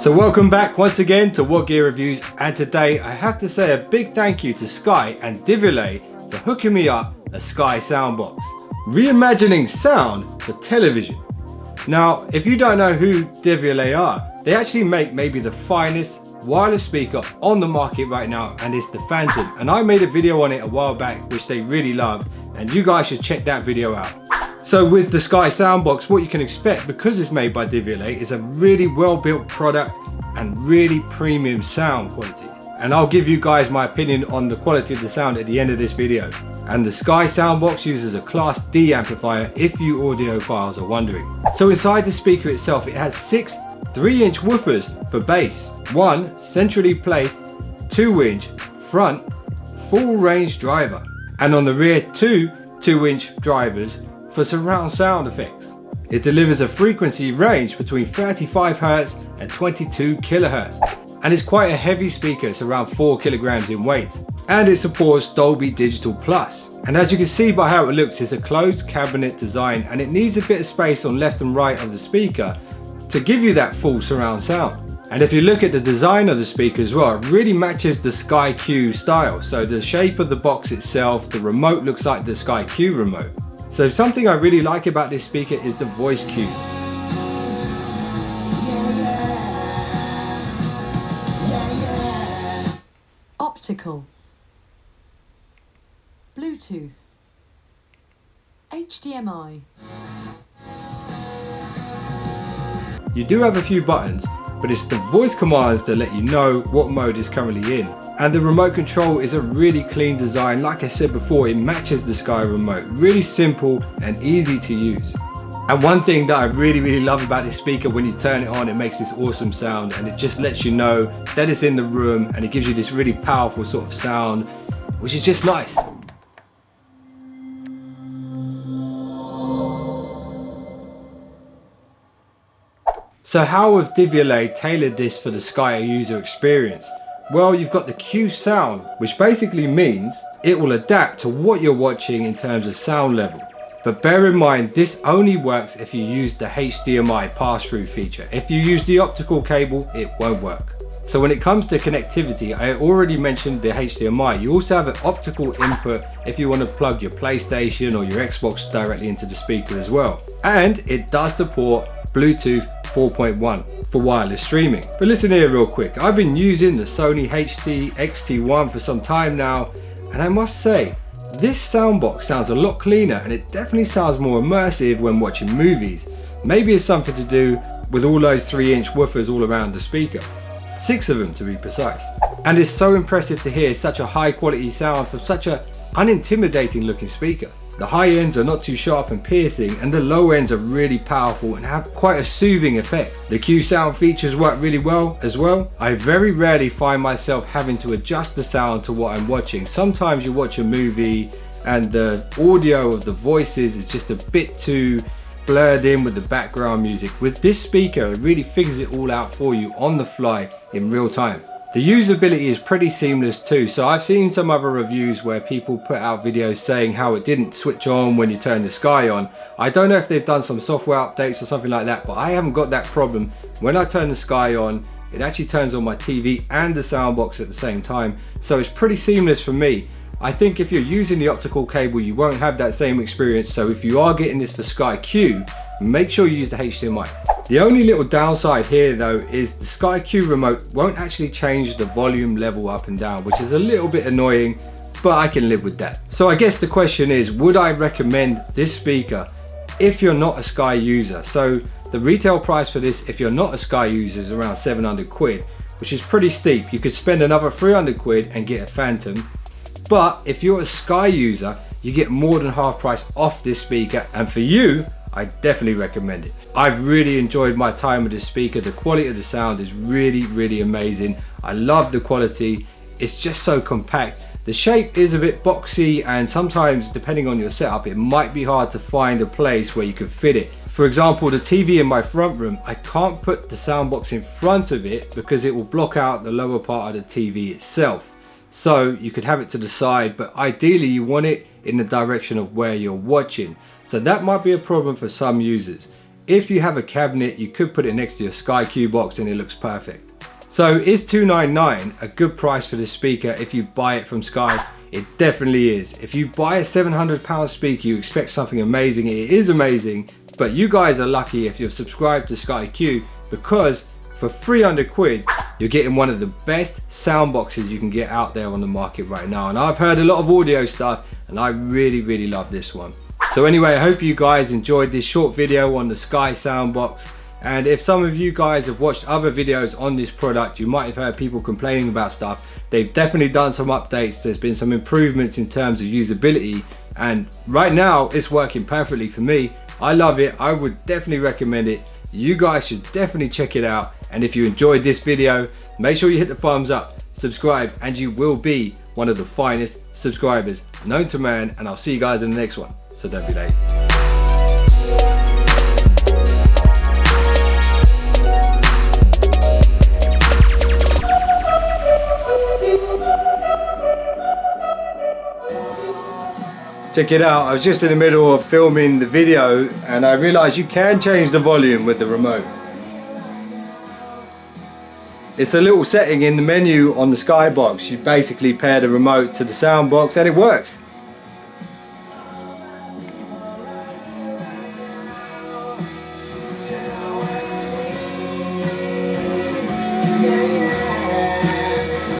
So welcome back once again to WhatGear Reviews, and today I have to say a big thank you to Sky and Devialet for hooking me up a Sky Soundbox, reimagining sound for television. Now, if you don't know who Devialet are, they actually make maybe the finest wireless speaker on the market right now, and it's the Phantom. And I made a video on it a while back which they really love, and you guys should check that video out. So with the Sky Soundbox, what you can expect, because it's made by Devialet, is a really well built product and really premium sound quality. And I'll give you guys my opinion on the quality of the sound at the end of this video. And the Sky Soundbox uses a Class D amplifier if you audiophiles are wondering. So inside the speaker itself, it has 6 3-inch woofers for bass, 1 centrally placed 2-inch front full range driver, and on the rear 2 2-inch drivers for surround sound effects. It delivers a frequency range between 35 Hz and 22 kHz, and it's quite a heavy speaker. It's around 4 kilograms in weight, and it supports Dolby Digital Plus. And as you can see by how it looks, it's a closed cabinet design, and it needs a bit of space on left and right of the speaker to give you that full surround sound. And if you look at the design of the speaker as well, it really matches the Sky Q style. So the shape of the box itself, the remote looks like the Sky Q remote. So something I really like about this speaker is the voice cues. Optical, Bluetooth, HDMI. You do have a few buttons, but it's the voice commands to let you know what mode is currently in. And the remote control is a really clean design. Like I said before, it matches the Sky remote. Really simple and easy to use. And one thing that I really love about this speaker, when you turn it on, it makes this awesome sound, and it just lets you know that it's in the room, and it gives you this really powerful sort of sound, which is just nice. So how have Devialet tailored this for the Sky user experience? Well, you've got the Q sound, which basically means it will adapt to what you're watching in terms of sound level. But bear in mind, this only works if you use the HDMI pass-through feature. If you use the optical cable, it won't work. So when it comes to connectivity, I already mentioned the HDMI. You also have an optical input if you want to plug your PlayStation or your Xbox directly into the speaker as well. And it does support Bluetooth 4.1 for wireless streaming. But listen here real quick, I've been using the Sony HT-XT1 for some time now, and I must say, this soundbox sounds a lot cleaner, and it definitely sounds more immersive when watching movies. Maybe it's something to do with all those 3-inch woofers all around the speaker. 6 of them to be precise. And it's so impressive to hear such a high quality sound from such a unintimidating looking speaker. The high ends are not too sharp and piercing, and the low ends are really powerful and have quite a soothing effect. The Q sound features work really well as well. I very rarely find myself having to adjust the sound to what I'm watching. Sometimes you watch a movie and the audio of the voices is just a bit too blurred in with the background music. With this speaker, it really figures it all out for you on the fly in real time. The usability is pretty seamless too. So I've seen some other reviews where people put out videos saying how it didn't switch on when you turn the Sky on. I don't know if they've done some software updates or something like that, but I haven't got that problem. When I turn the Sky on, it actually turns on my TV and the Soundbox at the same time. So it's pretty seamless for me. I think if you're using the optical cable, you won't have that same experience. So if you are getting this for Sky Q, make sure you use the HDMI. The only little downside here though is the Sky Q remote won't actually change the volume level up and down, which is a little bit annoying, but I can live with that. So I guess the question is, would I recommend this speaker if you're not a Sky user? So the retail price for this, if you're not a Sky user, is around 700 quid, which is pretty steep. You could spend another 300 quid and get a Phantom. But if you're a Sky user, you get more than half price off this speaker, and for you, I definitely recommend it. I've really enjoyed my time with this speaker. The quality of the sound is really amazing. I love the quality. It's just so compact. The shape is a bit boxy, and sometimes depending on your setup, it might be hard to find a place where you can fit it. For example, the TV in my front room, I can't put the Soundbox in front of it because it will block out the lower part of the TV itself. So you could have it to the side, but ideally you want it in the direction of where you're watching. So that might be a problem for some users. if you have a cabinet, you could put it next to your SkyQ box and it looks perfect. So is $299 a good price for this speaker if you buy it from Sky? It definitely is. If you buy a £700 speaker, you expect something amazing. It is amazing, but you guys are lucky if you're subscribed to SkyQ, because for 300 quid, you're getting one of the best sound boxes you can get out there on the market right now. And I've heard a lot of audio stuff and I really love this one. So anyway, I hope you guys enjoyed this short video on the Sky Soundbox. And if some of you guys have watched other videos on this product, you might have heard people complaining about stuff. They've definitely done some updates. There's been some improvements in terms of usability. And right now it's working perfectly for me. I love it. I would definitely recommend it. You guys should definitely check it out. And if you enjoyed this video, make sure you hit the thumbs up, subscribe, and you will be one of the finest subscribers known to man. And I'll see you guys in the next one. So don't be late. Check it out, I was just in the middle of filming the video and I realized you can change the volume with the remote. It's a little setting in the menu on the Skybox. You basically pair the remote to the Soundbox and it works.